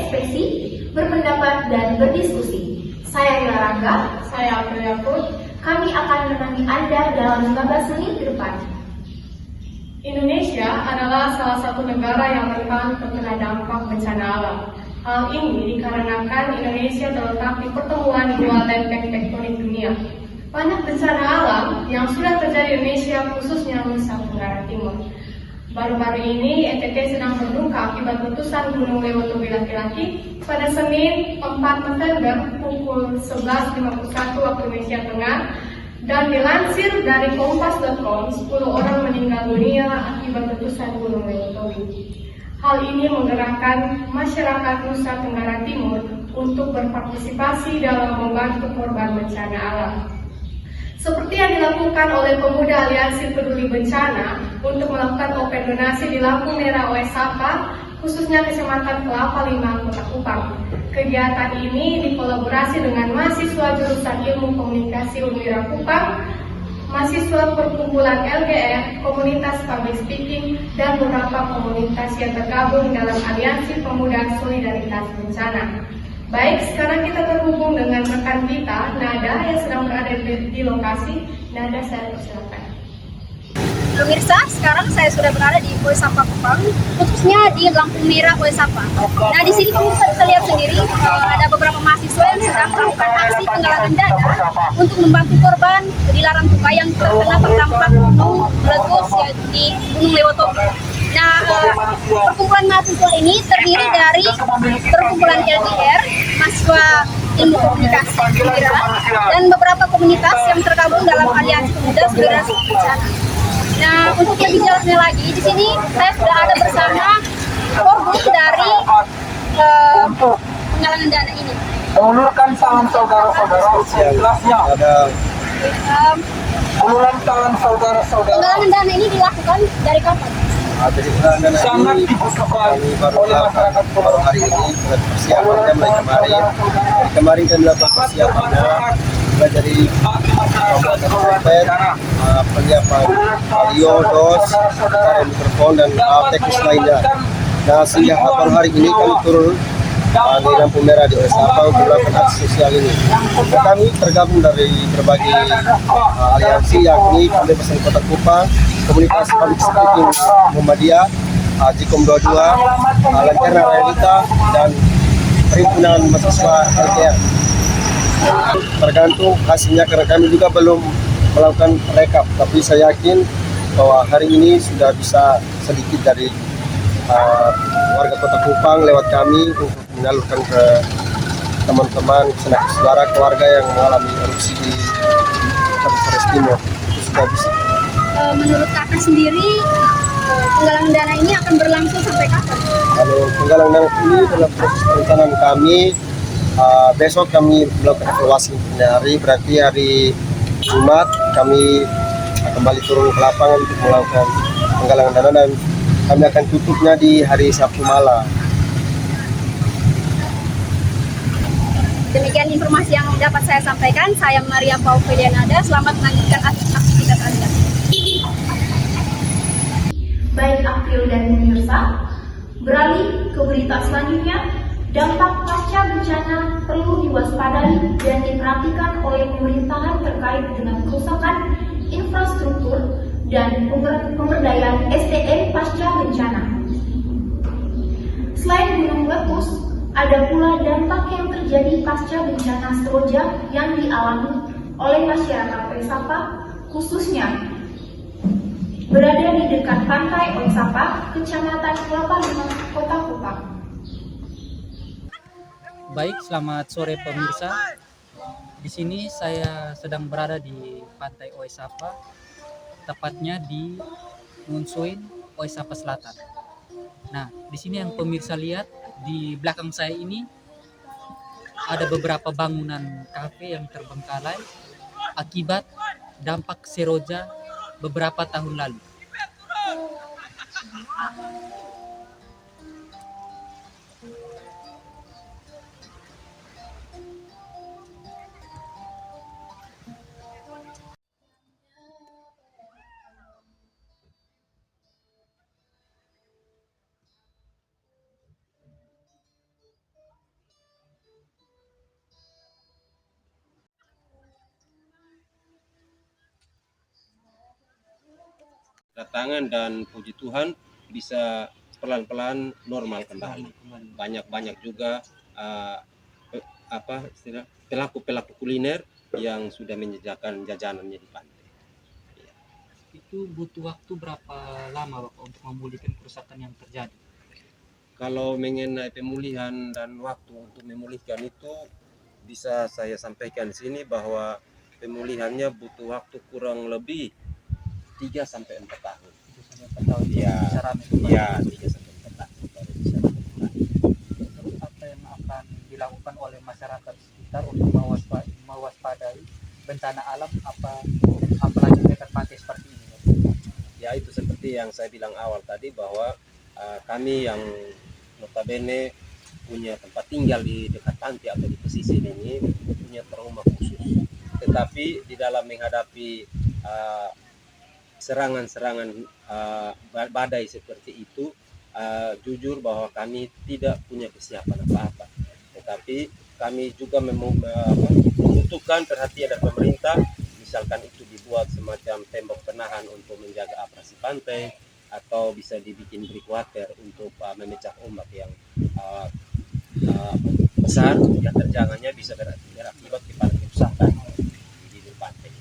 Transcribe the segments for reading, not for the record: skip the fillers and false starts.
berekspresi, berpendapat, dan berdiskusi. Saya Ila Rangga, Saya Aprilia Put. kami akan menemani Anda dalam 15 menit ke depan. Indonesia adalah salah satu negara yang rentan terkena dampak bencana alam. Hal ini dikarenakan Indonesia terletak di pertemuan dua lempeng tektonik dunia. Banyak bencana alam yang sudah terjadi di Indonesia, khususnya Nusa Tenggara Timur. Baru-baru ini, NTT sedang berduka akibat letusan Gunung Lewotowi laki-laki pada Senin 4 November pukul 11.51 waktu Indonesia Tengah. Dan dilansir dari Kompas.com, 10 orang meninggal dunia akibat letusan Gunung Lewotowi. Hal ini menggerakkan masyarakat Nusa Tenggara Timur untuk berpartisipasi dalam membantu korban bencana alam. Seperti yang dilakukan oleh pemuda Aliansi Peduli Bencana untuk melakukan open donasi di lampu merah OESAPA, khususnya Kecamatan Kelapa Lima, Kota Kupang. Kegiatan ini dikolaborasi dengan mahasiswa jurusan Ilmu Komunikasi Unwira Kupang, mahasiswa perkumpulan LGR, komunitas public speaking, dan beberapa komunitas yang tergabung dalam Aliansi Pemuda Solidaritas Bencana. Baik, sekarang kita terhubung dengan rekan kita, Nada, yang sedang berada di lokasi. Nada, saya persilakan. Pemirsa, sekarang saya sudah berada di OESAPA Kupang, khususnya di lampu merah OESAPA. Nah, di sini pemirsa bisa lihat sendiri ada beberapa mahasiswa yang sedang melakukan aksi penggalangan dana untuk membantu korban di Larantuka yang terkena terdampak gunung meletus di Gunung Lewotowi. Nah, perkumpulan mahasiswa ini terdiri dari perkumpulan LDR, mahasiswa ilmu komunikasi Unwira, dan beberapa komunitas yang tergabung dalam Aliansi Pemuda Solidaritas Bencana. Nah, untuk lebih jelasnya lagi, di sini saya sudah ada bersama forum dari penggalangan dana ini. Mengulurkan tangan saudara-saudara, jelasnya ada ulurkan tangan saudara-saudara. Penggalangan dana ini dilakukan dari kapan? Jadi sangat dibutuhkan oleh masyarakat baru hari ini persiapannya mulai kemarin. Kemarin kami melakukan persiapannya mulai dari pembuatan karpet, penyiapan audio, dos, mikrofon dan teknis lainnya. Nah, sehingga baru hari ini kami turun di lampu merah di OESAPA untuk melakukan aksi sosial ini. Nah, kami tergabung dari berbagai aliansi, yakni Pendeta Pesantren Kota Kupang, Komunitas Public Speaking Muhammadiyah, Jikom 22, Lancarna Realita, dan Perhimpunan Mahasiswa LDR. Tergantung hasilnya karena kami juga belum melakukan rekap, tapi saya yakin bahwa hari ini sudah bisa sedikit dari warga Kota Kupang lewat kami untuk menyalurkan ke teman-teman, saudara, keluarga yang mengalami erupsi di Flores Timur. Itu sudah bisa. Menurut kakak sendiri, penggalangan dana ini akan berlangsung sampai kapan? Kalau penggalangan dana ini dalam proses perencanaan kami, besok kami melakukan evaluasi hari, berarti hari Jumat kami kembali turun ke lapangan untuk melakukan penggalangan dana dan kami akan tutupnya di hari Sabtu malam. Demikian informasi yang dapat saya sampaikan. Saya Maria Paufidianada. Selamat melanjutkan aktivitas Anda. Baik April dan pemirsa, beralih ke berita selanjutnya. Dampak pasca bencana perlu diwaspadai dan diperhatikan oleh pemerintahan terkait dengan kerusakan infrastruktur dan pemberdayaan SDM pasca bencana. Selain gunung meletus, ada pula dampak yang terjadi pasca bencana Seroja yang dialami oleh masyarakat OESAPA, khususnya berada di dekat pantai OESAPA, Kecamatan Kelapa Lima, Kota Kupang. Baik, selamat sore pemirsa. Di sini saya sedang berada di pantai OESAPA, tepatnya di Munsuin, OESAPA Selatan. Nah, di sini yang pemirsa lihat di belakang saya ini ada beberapa bangunan kafe yang terbengkalai akibat dampak Seroja beberapa tahun lalu. berdatangan dan puji Tuhan bisa pelan-pelan normal kembali. Banyak juga pelaku-pelaku kuliner yang sudah menyediakan jajanannya di pantai. Itu butuh waktu berapa lama Bapak untuk memulihkan kerusakan yang terjadi? Kalau mengenai pemulihan dan waktu untuk memulihkan itu bisa saya sampaikan di sini bahwa pemulihannya butuh waktu kurang lebih 3 sampai 4 tahun. 3 sampai 4 tahun. Ya, Bisa rame kembali. ya 3 sampai 4 tahun baru bisa dimulai. Terus apa yang akan dilakukan oleh masyarakat sekitar untuk mewaspadai bencana alam, apalagi dekat pantai seperti ini? Ya, itu seperti yang saya bilang awal tadi bahwa kami yang notabene punya tempat tinggal di dekat pantai atau di pesisir ini punya trauma khusus. Tetapi di dalam menghadapi serangan-serangan badai seperti itu, jujur bahwa kami tidak punya kesiapan apa-apa. Tetapi kami juga membutuhkan perhatian dari pemerintah, misalkan itu dibuat semacam tembok penahan untuk menjaga abrasi pantai, atau bisa dibikin breakwater untuk memecah ombak yang besar yang terjangannya bisa berakibat kepada kerusakan di bibir pantai.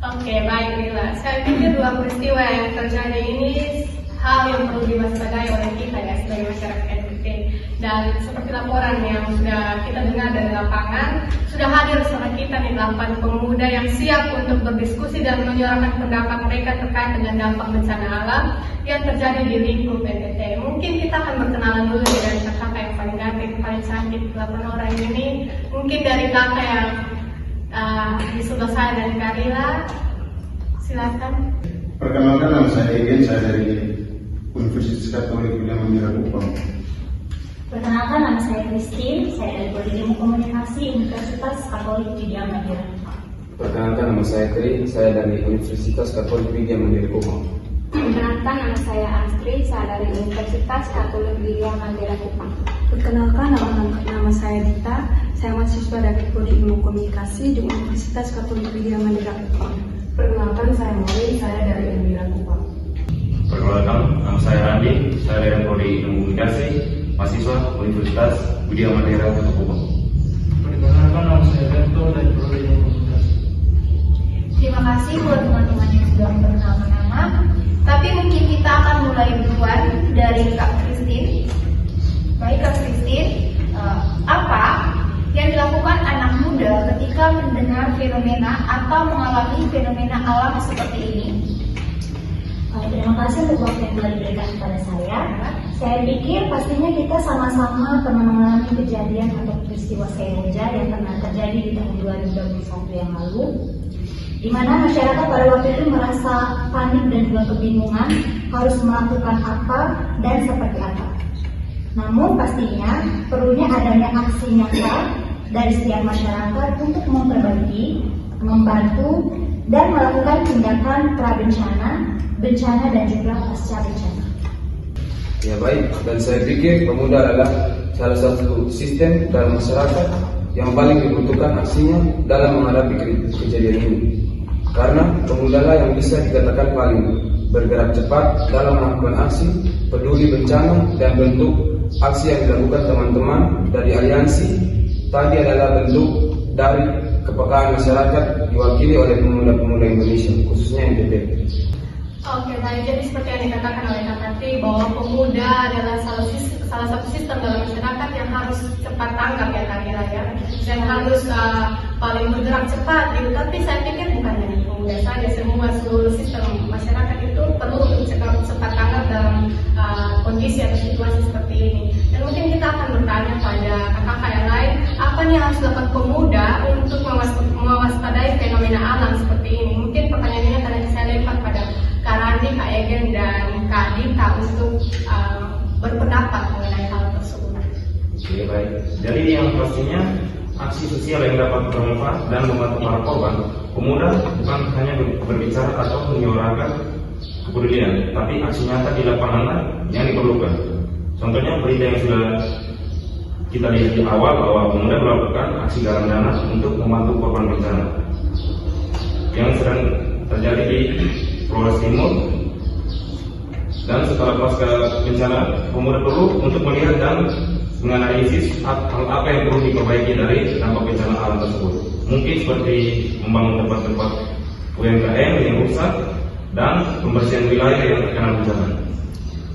Oke, baik Lila. Saya pikir dua peristiwa yang terjadi ini hal yang perlu diwaspadai oleh kita ya sebagai masyarakat NTT. Dan seperti laporan yang sudah kita dengar dari lapangan, sudah hadir sama kita nih 8 pemuda yang siap untuk berdiskusi dan menyuarakan pendapat mereka terkait dengan dampak bencana alam yang terjadi di lingkup NTT. Mungkin kita akan berkenalan dulu dengan kakak yang paling ganteng, paling cantik 8 orang ini. Mungkin dari kakak yang di sebelah saya dari Karila, silakan. Perkenalkan, nama saya Egen, saya dari Universitas Katolik William Mandira Kupang. Perkenalkan, nama saya Christine, saya dari Prodi Ilmu Komunikasi Universitas Katolik Widya Mandira. Perkenalkan, nama saya Tri, saya dari Universitas Katolik Widya Mandira Kupang. Perkenalkan, nama saya Astrid, saya dari Universitas Katolik Widya Mandira Kupang. Perkenalkan, nama saya Dita, saya mahasiswa dari Prodi Ilmu Komunikasi di Universitas Katolik Widya Mandira Kupang. Perkenalkan, saya Maureen, saya dari Mandira Kupang. Perkenalkan, nama saya Randi, saya dari Prodi Ilmu Komunikasi, mahasiswa Universitas Widya Mandira Kupang. Perkenalkan, nama saya Berto dari Prodi Ilmu Komunikasi. Terima kasih buat teman-teman yang sudah memperkenalkan nama. Tapi mungkin kita akan mulai duluan dari Kak Christine. Baik Kak Christine, apa yang dilakukan anak muda ketika mendengar fenomena atau mengalami fenomena alam seperti ini? Terima kasih untuk waktu yang telah diberikan kepada saya. Saya pikir pastinya kita sama-sama pernah mengalami kejadian atau peristiwa Seroja yang pernah terjadi di tahun 2021 yang lalu, di mana masyarakat pada waktu itu merasa panik dan juga kebingungan harus melakukan apa dan seperti apa. Namun pastinya perlunya adanya aksi nyata dari setiap masyarakat untuk memperbaiki, membantu, dan melakukan tindakan prabencana, bencana, dan juga pasca bencana. Ya baik, dan saya pikir pemuda adalah salah satu sistem dalam masyarakat yang paling dibutuhkan aksinya dalam menghadapi kejadian ini. Karena pemudalah yang bisa dikatakan paling bergerak cepat dalam melakukan aksi, peduli bencana, dan bentuk aksi yang dilakukan teman-teman dari aliansi tadi adalah bentuk dari kepekaan masyarakat diwakili oleh pemuda-pemuda Indonesia, khususnya NTT. Oke, baik. Jadi seperti yang dikatakan oleh Kak Tati, bahwa pemuda adalah salah satu sistem dalam masyarakat yang harus cepat tanggap ya Kak Ira ya, dan harus paling bergerak cepat gitu. Tapi saya pikir bukan hanya pemuda saja, seluruh sistem masyarakat itu perlu untuk cepat tanggap dalam kondisi atau situasi seperti ini. Dan mungkin kita akan bertanya pada kakak-kakak yang lain, apa yang harus dilakukan pemuda untuk mewaspadai fenomena alam seperti ini? Mungkin pertanyaan ini akan saya lempar pada Kak Randi, Kak Egen, dan Kak Dita untuk berpendapat mengenai hal tersebut. Oke, baik. Jadi yang pastinya aksi sosial yang dapat bermanfaat dan membantu para korban, pemuda bukan hanya berbicara atau menyuarakan kepedulian, tapi aksi nyata di lapangan yang diperlukan. Contohnya berita yang sudah kita lihat di awal bahwa pemuda melakukan aksi galang dana untuk membantu korban bencana yang sedang terjadi di Flores Timur. Dan setelah pasca bencana, pemuda perlu untuk melihat dan menganalisis hal apa yang perlu diperbaiki dari dampak bencana alam tersebut. Mungkin seperti membangun tempat-tempat UMKM yang rusak dan pembersihan wilayah yang terkena bencana.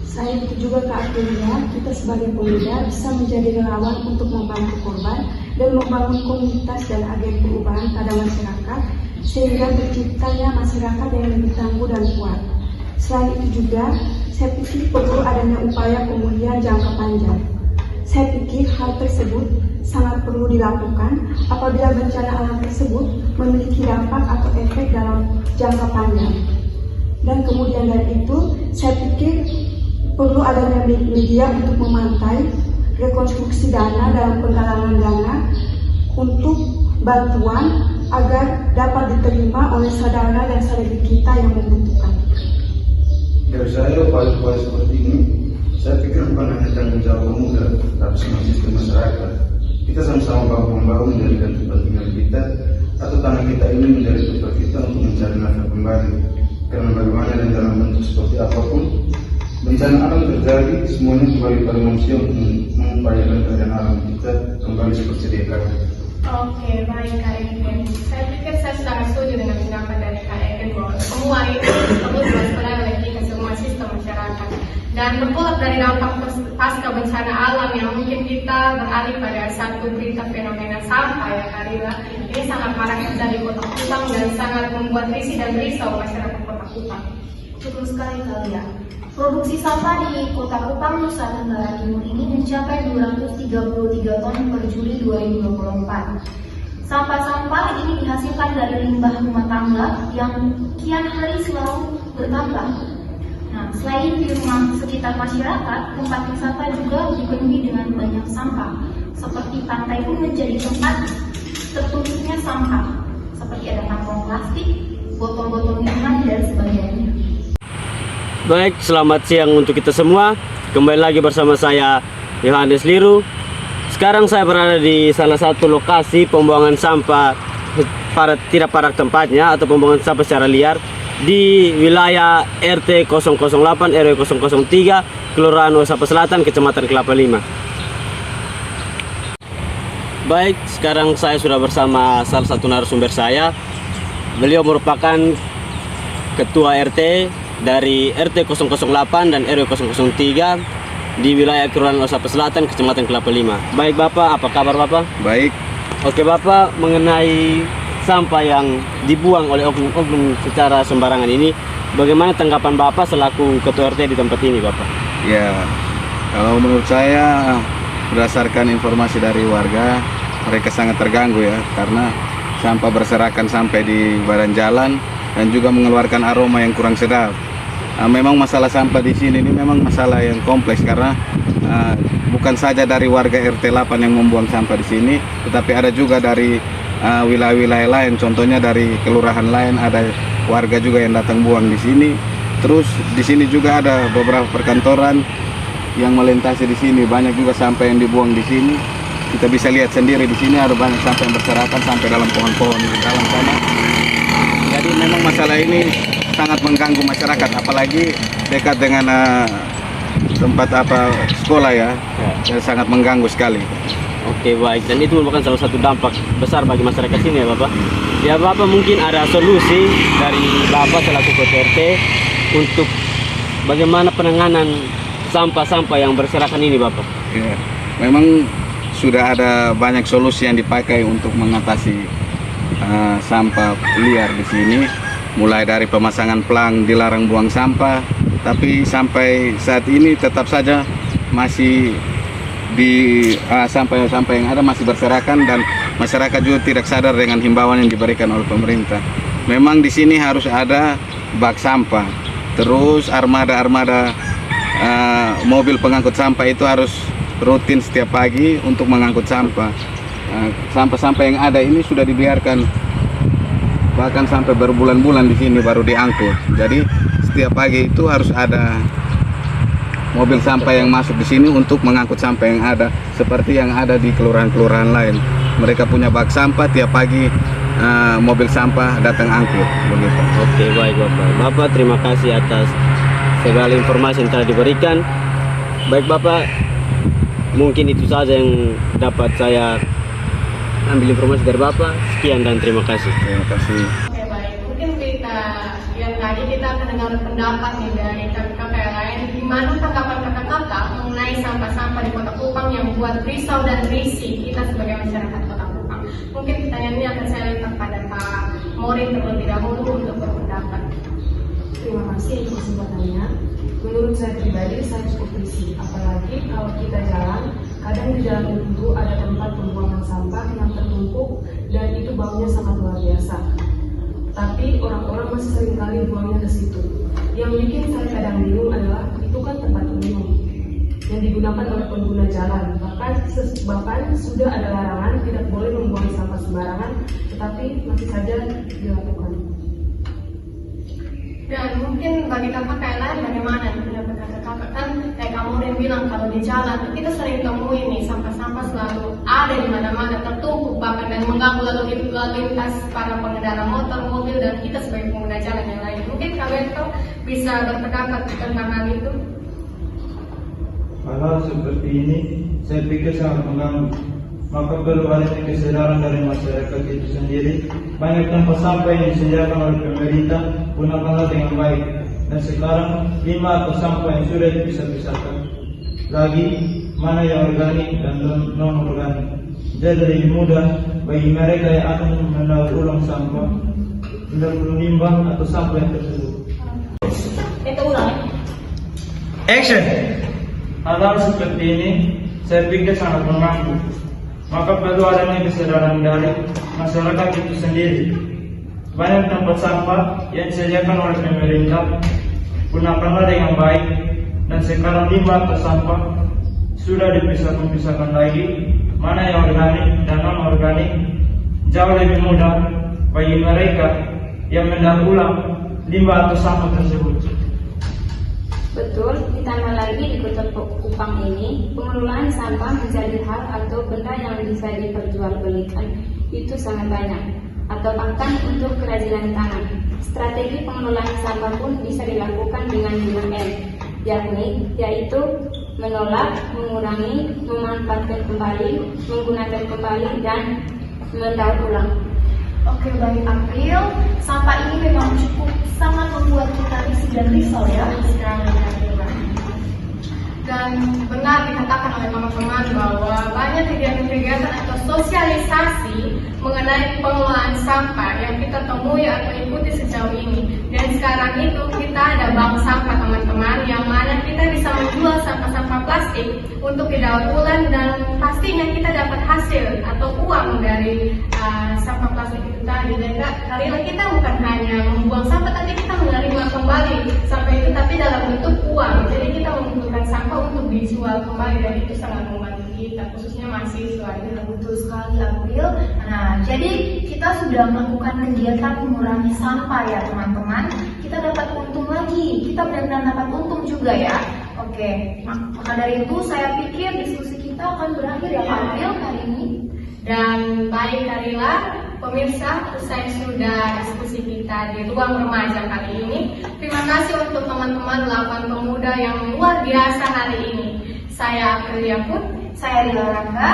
Selain itu juga Kak akhirnya kita sebagai pemuda bisa menjadi relawan untuk membantu korban dan membangun komunitas dan agen perubahan pada masyarakat sehingga terciptanya masyarakat yang lebih tangguh dan kuat. Selain itu juga saya pikir perlu adanya upaya pemulihan jangka panjang. Saya pikir hal tersebut sangat perlu dilakukan apabila bencana alam tersebut memiliki dampak atau efek dalam jangka panjang. Dan kemudian dari itu saya pikir perlu adanya media untuk memantai rekonstruksi dana dalam penggalangan dana untuk bantuan agar dapat diterima oleh saudara dan saudari kita yang membutuhkan. Dari saya upaya-upaya seperti ini, saya pikir bukan hanya tanggung jawab pemuda, tapi semua sistem masyarakat. Kita sama-sama bahu-membahu menjadikan tempat tinggal kita atau tanah kita ini menjadi tempat kita untuk mencari nafkah kembali. Karena bagaimana dan dalam bentuk seperti apapun, bencana alam terjadi, semuanya kembali pada manusia untuk mengupayakan keadaan alam kita kembali seperti sedia kala. Oke, baik Kak Egen. Saya pikir saya sangat setuju dengan pendapat dari Kak Egen bahwa semua ini perlu diwaspadai oleh kita semua sistem masyarakat. Dan bertolak dari dampak pasca bencana alam yang mungkin kita beralih pada satu berita fenomena sampah ya Kak Rila. Ini sangat marak terjadi di Kota Kupang dan sangat membuat risih dan risau masyarakat Kota Kupang. Betul sekali kalian. Produksi sampah di Kota Kupang, Nusa Tenggara Timur ini mencapai 233 ton per Juli 2024. Sampah-sampah ini dihasilkan dari limbah rumah tangga yang kian hari selalu bertambah. Nah, selain di rumah sekitar masyarakat, tempat wisata juga dipenuhi dengan banyak sampah. Seperti pantai pun menjadi tempat tertumpuknya sampah, seperti ada kantong plastik, botol-botol minuman dan sebagainya. Baik, selamat siang untuk kita semua. Kembali lagi bersama saya Yohanes Liru. Sekarang saya berada di salah satu lokasi pembuangan sampah tidak pada tempatnya atau pembuangan sampah secara liar di wilayah RT 008 RW 003 Kelurahan Oesapa Selatan, Kecamatan Kelapa Lima. Baik, sekarang saya sudah bersama salah satu narasumber saya. Beliau merupakan Ketua RT dari RT 008 dan RW 003 di wilayah Kelurahan Oesapa Selatan, Kecamatan Kelapa Lima. Baik Bapak, apa kabar Bapak? Baik. Oke Bapak, mengenai sampah yang dibuang oleh oknum-oknum secara sembarangan ini, bagaimana tanggapan Bapak selaku Ketua RT di tempat ini Bapak? Ya, kalau menurut saya berdasarkan informasi dari warga, mereka sangat terganggu ya, karena sampah berserakan sampai di badan jalan dan juga mengeluarkan aroma yang kurang sedap. Memang masalah sampah di sini ini memang masalah yang kompleks karena bukan saja dari warga RT 8 yang membuang sampah di sini, tetapi ada juga dari wilayah-wilayah lain. Contohnya dari kelurahan lain ada warga juga yang datang buang di sini. Terus di sini juga ada beberapa perkantoran yang melintasi di sini, banyak juga sampah yang dibuang di sini. Kita bisa lihat sendiri di sini ada banyak sampah yang berserakan sampai dalam pohon-pohon di dalam sana. Jadi memang masalah ini sangat mengganggu masyarakat, apalagi dekat dengan tempat sekolah ya, sangat mengganggu sekali. Oke baik, dan itu merupakan salah satu dampak besar bagi masyarakat sini ya Bapak. Ya Bapak, mungkin ada solusi dari Bapak selaku Ketua RT untuk bagaimana penanganan sampah-sampah yang berserakan ini Bapak? Ya, memang sudah ada banyak solusi yang dipakai untuk mengatasi sampah liar di sini. Mulai dari pemasangan pelang dilarang buang sampah, tapi sampai saat ini tetap saja masih di sampah-sampah yang ada masih berserakan dan masyarakat juga tidak sadar dengan himbauan yang diberikan oleh pemerintah. Memang di sini harus ada bak sampah, terus armada mobil pengangkut sampah itu harus rutin setiap pagi untuk mengangkut sampah. Sampah-sampah yang ada ini sudah dibiarkan bahkan sampai berbulan-bulan di sini baru diangkut. Jadi setiap pagi itu harus ada mobil sampah yang masuk di sini untuk mengangkut sampah yang ada, seperti yang ada di kelurahan-kelurahan lain. Mereka punya bak sampah, tiap pagi mobil sampah datang angkut begitu. Oke, baik Bapak. Bapak terima kasih atas segala informasi yang telah diberikan. Baik Bapak, mungkin itu saja yang dapat saya ambil informasi dari Bapak. Sekian dan terima kasih. Terima kasih. Oke, baik. Mungkin yang tadi kita akan dengar pendapat nih dari kakak yang lain. Gimana tanggapan kakak-kakak mengenai sampah-sampah di Kota Kupang yang buat risau dan risih kita sebagai masyarakat Kota Kupang? Mungkin pertanyaan ini akan saya letak pada Pak Morin terlebih dahulu untuk berpendapat. Terima kasih atas kesempatannya. Menurut saya pribadi, saya cukup risih. Apalagi kalau kita jalan, kadang di jalan itu ada tempat pembuangan sampah yang tertumpuk dan itu baunya sangat luar biasa. Tapi orang-orang masih seringkali buangnya ke situ. Yang bikin saya kadang bingung adalah itu kan tempat umum yang digunakan oleh pengguna jalan. Bahkan sudah ada larangan tidak boleh membuang sampah sembarangan, tetapi masih saja dilakukan. Dan mungkin bagi kakak yang lain bagaimana pendapat kakak? Kan kayak kamu yang bilang kalau di jalan kita sering temui nih sampah-sampah selalu ada di mana-mana tertumpuk bahkan dan mengganggu lalu lintas para pengendara motor, mobil dan kita sebagai pengguna jalan yang lain. Mungkin kalian tuh bisa berpendapat tentang hal itu. Hal-hal seperti ini saya pikir sangat mengganggu. Maka perlu adanya kesadaran dari masyarakat itu sendiri. Banyak tempat sampah yang disediakan oleh pemerintah, gunakanlah dengan baik. Dan sekarang 5 atau sampah yang sudah dipisah-pisahkan. Lagi mana yang organik dan non-organik. Jadi lebih mudah bagi mereka yang akan mendaur ulang sampah, limbah atau sampah yang tersebut. Itu ulang. Action! Hal-hal seperti ini saya pikir sangat mengganggu. Maka perlu adanya kesadaran dari masyarakat itu sendiri. Banyak tempat sampah yang disediakan oleh pemerintah, gunakanlah dengan baik. Dan sekarang limbah atau sampah sudah dipisahkan lagi, mana yang organik dan non organik. Jauh lebih mudah bagi mereka yang mendaur ulang limbah atau sampah tersebut. Betul, ditambah lagi di Kota Kupang ini, pengelolaan sampah menjadi hal atau benda yang bisa diperjualbelikan itu sangat banyak, atau bahkan untuk kerajinan tangan. Strategi pengelolaan sampah pun bisa dilakukan dengan 5M, yaitu menolak, mengurangi, memanfaatkan kembali, menggunakan kembali, dan mendaur ulang. Oke, baik April, sampah ini memang cukup sangat membuat kita risih dan risau ya sekarang. Dan benar dikatakan oleh teman-teman bahwa banyak kegiatan-kegiatan atau sosialisasi mengenai pengelolaan sampah yang kita temui atau ikuti sejauh ini. Dan sekarang itu kita ada bank sampah teman-teman, yang mana kita bisa menjual sampah-sampah plastik untuk didaur ulang dan pastinya kita dapat hasil atau uang dari sampah plastik itu tadi. Dan karena kita bukan hanya membuang sampah, tapi kita menerima kembali sampah itu tapi dalam bentuk uang. Jadi kita membutuhkan sampah untuk dijual kembali dan itu sangat membantu kita, khususnya mahasiswa. Betul sekali April. Nah, jadi kita sudah melakukan kegiatan mengurangi sampah ya teman-teman. Kita dapat untung lagi, kita benar-benar dapat untung juga ya. Oke, maka dari itu saya pikir diskusi kita akan berakhir ya April kali ini. Dan baik Karila, pemirsa, usai sudah diskusi kita di ruang remaja kali ini. Terima kasih untuk teman-teman 8 pemuda yang luar biasa hari ini. Saya Aprilia Pun, saya Rila Rangga.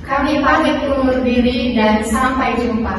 Kami pamit undur diri dan sampai jumpa.